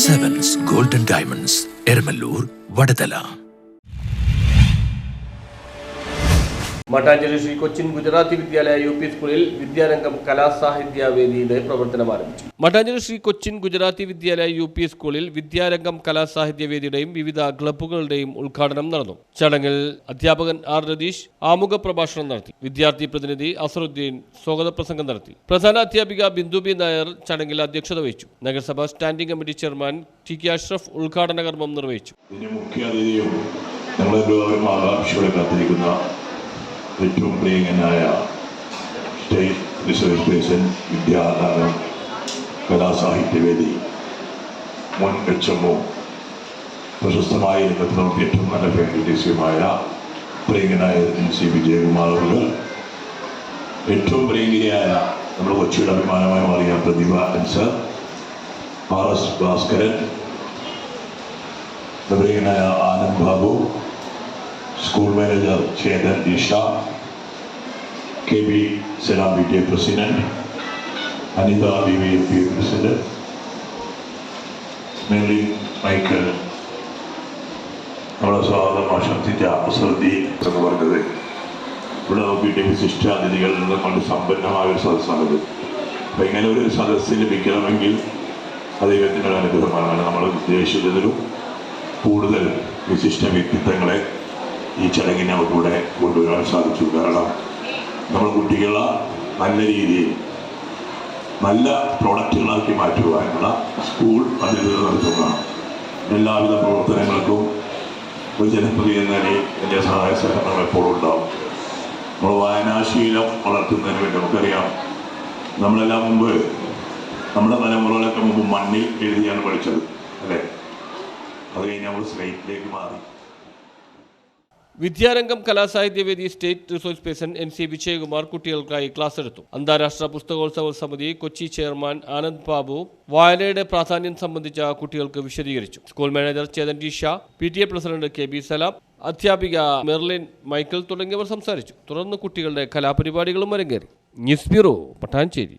Sevens Golden Diamonds, Ermalur, Vadadala. Mattancherry Shri Cochin Gujarati വിദ്യാലയ UP. സ്കൂളിൽ വിദ്യാരംഗം കലാസാഹിത്യവേദിയുടെ പ്രവർത്തനം ആരംഭിച്ചു. മട്ടാഞ്ചേരി ശ്രീ കൊച്ചിൻ ഗുജറാത്തി വിദ്യാലയ യു.പി. സ്കൂളിൽ വിദ്യാരംഗം കലാസാഹിത്യവേദിയുടെയും വിവിധ ക്ലബ്ബുകളുടെയും ഉദ്ഘാടനം നടന്നു. ചടങ്ങിൽ അധ്യാപകൻ ആർ. രതീഷ് ആമുഖ പ്രഭാഷണം നടത്തി. വിദ്യാർത്ഥി പ്രതിനിധി അസറുദ്ദീൻ സ്വാഗത പ്രസംഗം നടത്തി. പ്രധാന അധ്യാപിക ബിന്ദു ബി നായർ ചടങ്ങിൽ അധ്യക്ഷത വഹിച്ചു. നഗരസഭ standing committee chairman T K Ashraf ഉദ്ഘാടന കർമ്മം നിർവഹിച്ചു. ഏറ്റവും പ്രിയങ്കനായ സ്റ്റേറ്റ് റിസർച്ച് പേഴ്സൺ വിദ്യാരംഗം കലാസാഹിത്യവേദി മുൻ HMO പ്രശസ്തമായ രംഗത്ത് നമുക്ക് ഏറ്റവും നല്ല ഫാക്കൽറ്റീസുമായ പ്രിയങ്കനായ NC വിജയകുമാർ അവർ, ഏറ്റവും പ്രിയങ്കരിയായ നമ്മുടെ കൊച്ചിയുടെ അഭിമാനമായി മാറിയ പ്രതിഭ അൻസർ, RS ഭാസ്കരൻ, പ്രിയങ്കനായ Anand Babu, school manager Chetan Eesha, KB Salam PTA president, Anitha BVMP president, Merlin Michael, നമ്മുടെ സ്വാഗതം ആശംസിച്ച അസറുദ്ദീൻ എന്ന് പറഞ്ഞത്, ഇവിടെ നോക്കിയിട്ട് വിശിഷ്ടാതിഥികളിൽ നിന്ന് കൊണ്ട് സമ്പന്നമായ ഒരു സദസ്സാണിത്. അപ്പം ഇങ്ങനെ ഒരു സദസ്സ് ലഭിക്കണമെങ്കിൽ ദൈവത്തിൻ്റെ അനുഗ്രഹമാണ്. നമ്മൾ ഉദ്ദേശിച്ചതിലും കൂടുതൽ വിശിഷ്ട വ്യക്തിത്വങ്ങളെ ഈ ചടങ്ങിനെ അവർക്കൂടെ കൊണ്ടുവരാൻ സാധിച്ചു. കാരണം നമ്മൾ കുട്ടികളെ നല്ല രീതിയിൽ നല്ല പ്രോഡക്റ്റുകളാക്കി മാറ്റുവാനുള്ള സ്കൂൾ പദ്ധതികൾ നടത്തുന്നതാണ്. എല്ലാവിധ പ്രവർത്തനങ്ങൾക്കും ഒരു ജനപ്രതി എന്ന നിലയിൽ എൻ്റെ സഹായ സഹകരണം എപ്പോഴും ഉണ്ടാവും. നമ്മൾ വായനാശീലം വളർത്തുന്നതിന് വേണ്ടി നമുക്കറിയാം, നമ്മളെല്ലാം മുമ്പ് നമ്മുടെ തലമുറകളൊക്കെ മുമ്പ് മണ്ണിൽ എഴുതിയാണ് പഠിച്ചത്, അല്ലേ? അത് കഴിഞ്ഞ് നമ്മൾ സ്ലേറ്റിലേക്ക് മാറി. Vidyarangam Kalasahityavedi state resource person NC Vijayakumar കുട്ടികൾക്കായി ക്ലാസ് എടുത്തു. അന്താരാഷ്ട്ര പുസ്തകോത്സവ സമിതി കൊച്ചി ചെയർമാൻ ആനന്ദ് ബാബു വായനയുടെ പ്രാധാന്യം സംബന്ധിച്ച കുട്ടികൾക്ക് വിശദീകരിച്ചു. School manager Chetan Isha, PTA president KB സലാം, അധ്യാപിക മെർലിൻ മൈക്കൽ തുടങ്ങിയവർ സംസാരിച്ചു. തുടർന്ന് കുട്ടികളുടെ കലാപരിപാടികളും അരങ്ങേറി. News bureau, Mattancherry.